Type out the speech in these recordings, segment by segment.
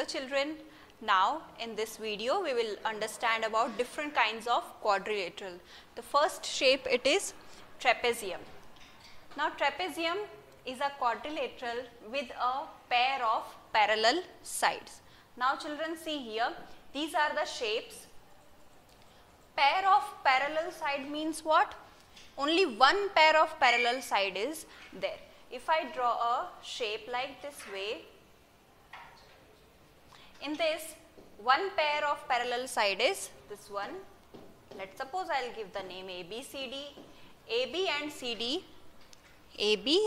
Hello children, now in this video we will understand about different kinds of quadrilateral. The first shape it is trapezium. Now trapezium is a quadrilateral with a pair of parallel sides. Now children see here, these are the shapes. Pair of parallel side means what? Only one pair of parallel side is there. If I draw a shape like this way, in this one pair of parallel side is this one. Let's suppose I will give the name ABCD. AB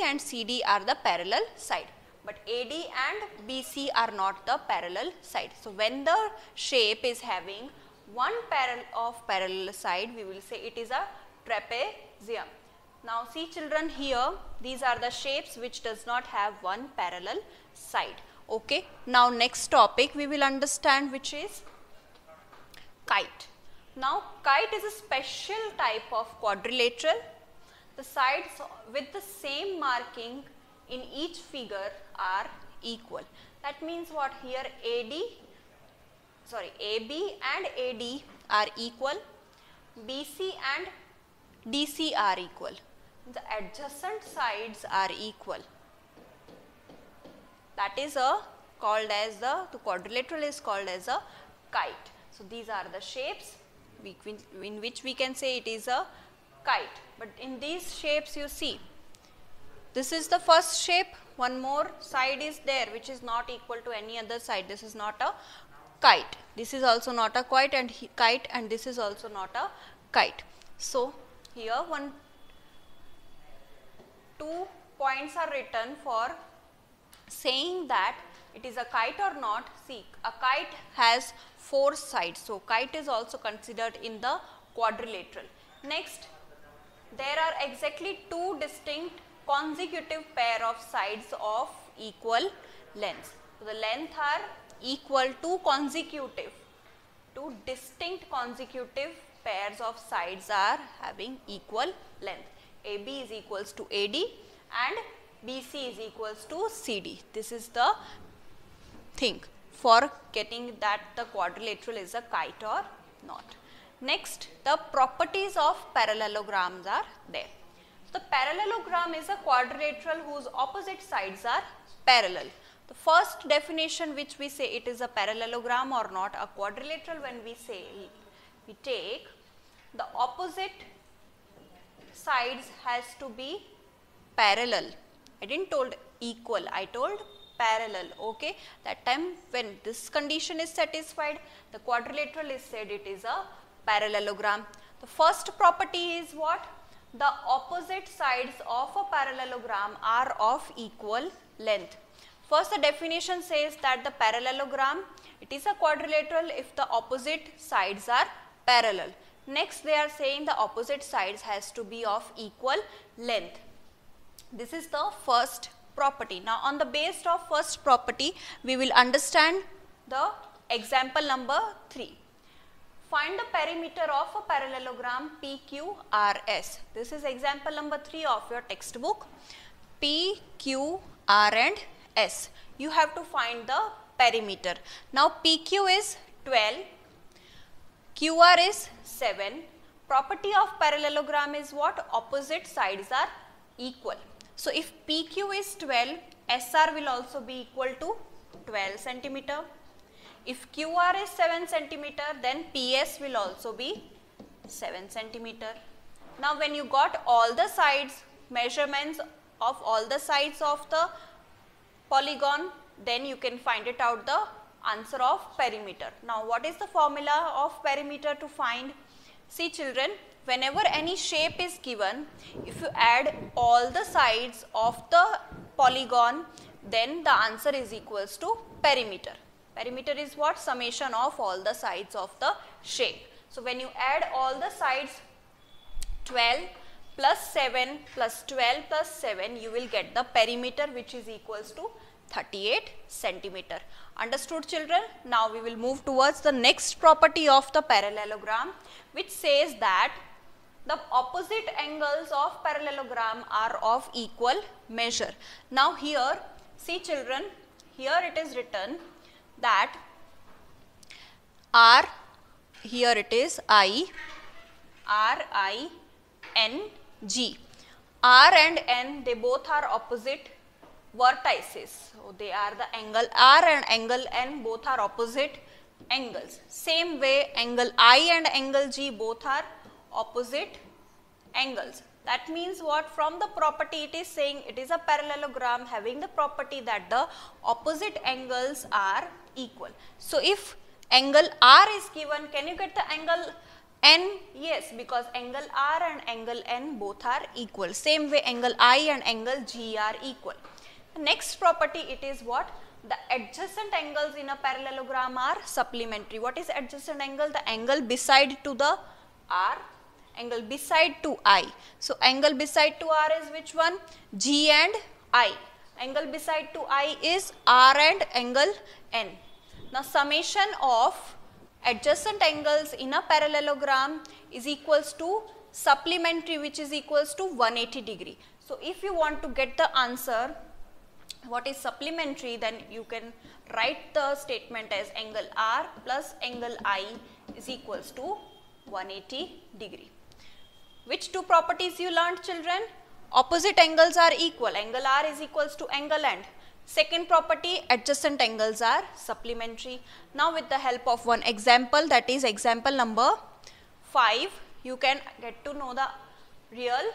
and CD are the parallel side, but AD and BC are not the parallel side. So when the shape is having one pair of parallel side, we will say it is a trapezium. Now see children, here these are the shapes which does not have one parallel side. Okay. Now next topic we will understand, which is kite. Now kite is a special type of quadrilateral. The sides with the same marking in each figure are equal. That means what? Here AB and AD are equal, BC and DC are equal. The adjacent sides are equal. That is called as the quadrilateral is called as a kite. So these are the shapes in which we can say it is a kite. But in these shapes you see, this is the first shape, one more side is there which is not equal to any other side. This is not a kite. This is also not a kite, and this is also not a kite. So here 2 points are written for saying that it is a kite or not. See, a kite has 4 sides, so kite is also considered in the quadrilateral. Next, there are exactly 2 distinct consecutive pair of sides of equal length. So the length are equal to consecutive. 2 distinct consecutive pairs of sides are having equal length. AB is equals to AD and BC is equals to CD. This is the thing for getting that the quadrilateral is a kite or not. Next, the properties of parallelograms are there. The parallelogram is a quadrilateral whose opposite sides are parallel. The first definition which we say it is a parallelogram or not a quadrilateral, when we say we take the opposite sides has to be parallel. I didn't told equal, I told parallel. Okay, that time when this condition is satisfied, the quadrilateral is said it is a parallelogram. The first property is what? The opposite sides of a parallelogram are of equal length. First, the definition says that the parallelogram, it is a quadrilateral if the opposite sides are parallel. Next, they are saying the opposite sides has to be of equal length. This is the first property. Now, on the basis of first property, we will understand the example number 3. Find the perimeter of a parallelogram PQRS. This is example number 3 of your textbook. P, Q, R and S. You have to find the perimeter. Now, PQ is 12. QR is 7. Property of parallelogram is what? Opposite sides are equal. So, if PQ is 12, SR will also be equal to 12 centimeter. If QR is 7 centimeter, then PS will also be 7 centimeter. Now, when you got all the sides, measurements of all the sides of the polygon, then you can find it out the answer of perimeter. Now, what is the formula of perimeter to find? See children, whenever any shape is given, if you add all the sides of the polygon, then the answer is equals to perimeter. Perimeter is what? Summation of all the sides of the shape. So, when you add all the sides 12 plus 7 plus 12 plus 7, you will get the perimeter which is equals to 38 centimeter. Understood children? Now, we will move towards the next property of the parallelogram, which says that the opposite angles of parallelogram are of equal measure. Now, here see children, here it is written that R, here it is I, R, I, N, G. R and N, they both are opposite vertices. So they are the angle R and angle N, both are opposite angles. Same way angle I and angle G both are opposite angles. That means what? From the property it is saying it is a parallelogram having the property that the opposite angles are equal. So if angle R is given, can you get the angle N? Yes, because angle R and angle N both are equal. Same way angle I and angle G are equal. The next property it is what? The adjacent angles in a parallelogram are supplementary. What is adjacent angle? The angle beside to the R, angle beside to I. So angle beside to R is which one? G and I. Angle beside to I is R and angle N. Now summation of adjacent angles in a parallelogram is equals to supplementary, which is equals to 180 degree. So if you want to get the answer what is supplementary, then you can write the statement as angle R plus angle I is equals to 180 degree. Which two properties you learned, children? Opposite angles are equal. Angle R is equals to angle N. Second property, adjacent angles are supplementary. Now with the help of one example, that is example number 5, you can get to know the real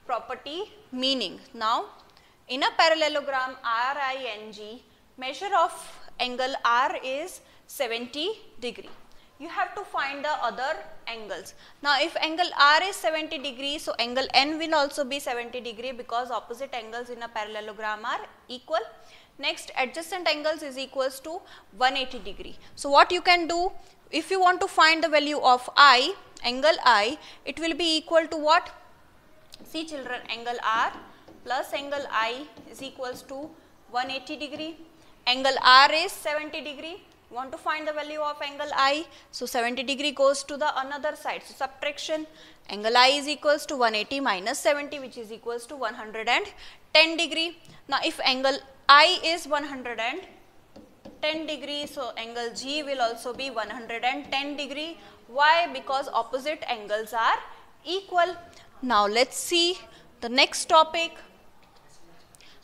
property meaning. Now in a parallelogram RING, measure of angle R is 70 degree. You have to find the other angles. Now if angle R is 70 degree, so angle N will also be 70 degree because opposite angles in a parallelogram are equal. Next, adjacent angles is equals to 180 degree. So what you can do, if you want to find the value of I, angle I, it will be equal to what? See children, angle R plus angle I is equals to 180 degree. Angle R is 70 degree. You want to find the value of angle I. So 70 degree goes to the another side. So subtraction, angle I is equals to 180 minus 70, which is equals to 110 degree. Now if angle I is 110 degree, so angle G will also be 110 degree. Why? Because opposite angles are equal. Now let's see the next topic,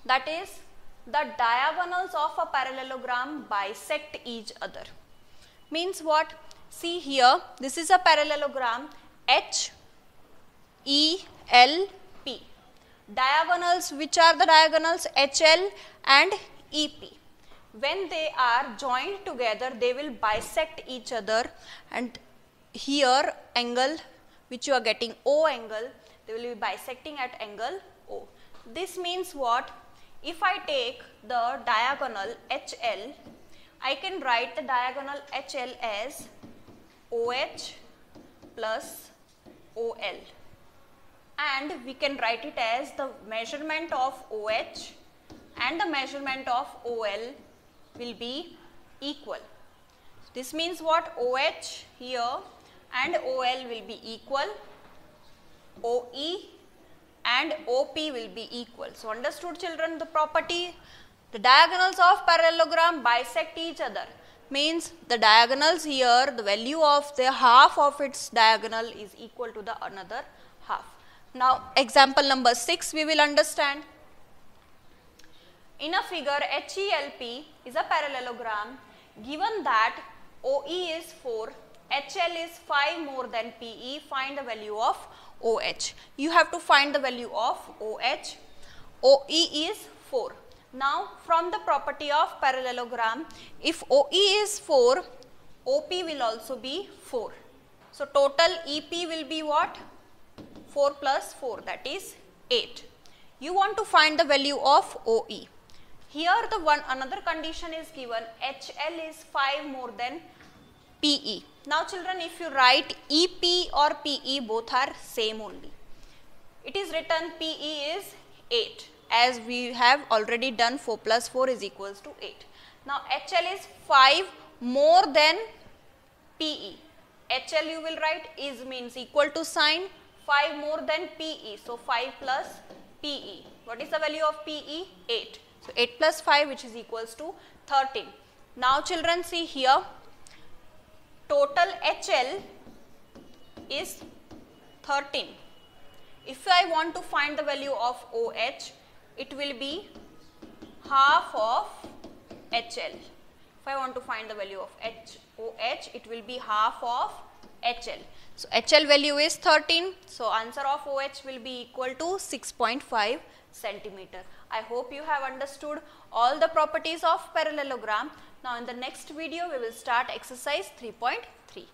that is the diagonals of a parallelogram bisect each other. Means what? See here, this is a parallelogram HELP. Diagonals, which are the diagonals? HL and EP. When they are joined together, they will bisect each other, and here angle which you are getting O angle, they will be bisecting at angle O. This means what? If I take the diagonal HL, I can write the diagonal HL as OH plus OL, and we can write it as the measurement of OH and the measurement of OL will be equal. This means what? OH here and OL will be equal, OE and OP will be equal. So understood children the property? The diagonals of parallelogram bisect each other. Means the diagonals here, the value of the half of its diagonal is equal to the another half. Now example number 6 we will understand. In a figure, HELP is a parallelogram. Given that OE is 4, HL is 5 more than PE, find the value of OH. You have to find the value of OH. OE is 4. Now from the property of parallelogram, if OE is 4, OP will also be 4. So total EP will be what? 4 plus 4, that is 8. You want to find the value of OE. Here the another condition is given, HL is 5 more than PE. Now children, if you write EP or PE, both are same only. It is written PE is 8, as we have already done 4 plus 4 is equals to 8. Now HL is 5 more than PE. HL you will write is means equal to sign 5 more than PE. So 5 plus PE. What is the value of PE? 8. So 8 plus 5, which is equals to 13. Now children, see here, total HL is 13. If I want to find the value of OH, it will be half of HL. If I want to find the value of OH, it will be half of HL. So HL value is 13. So answer of OH will be equal to 6.5 centimeter. I hope you have understood all the properties of parallelogram. Now in the next video we will start exercise 3.3.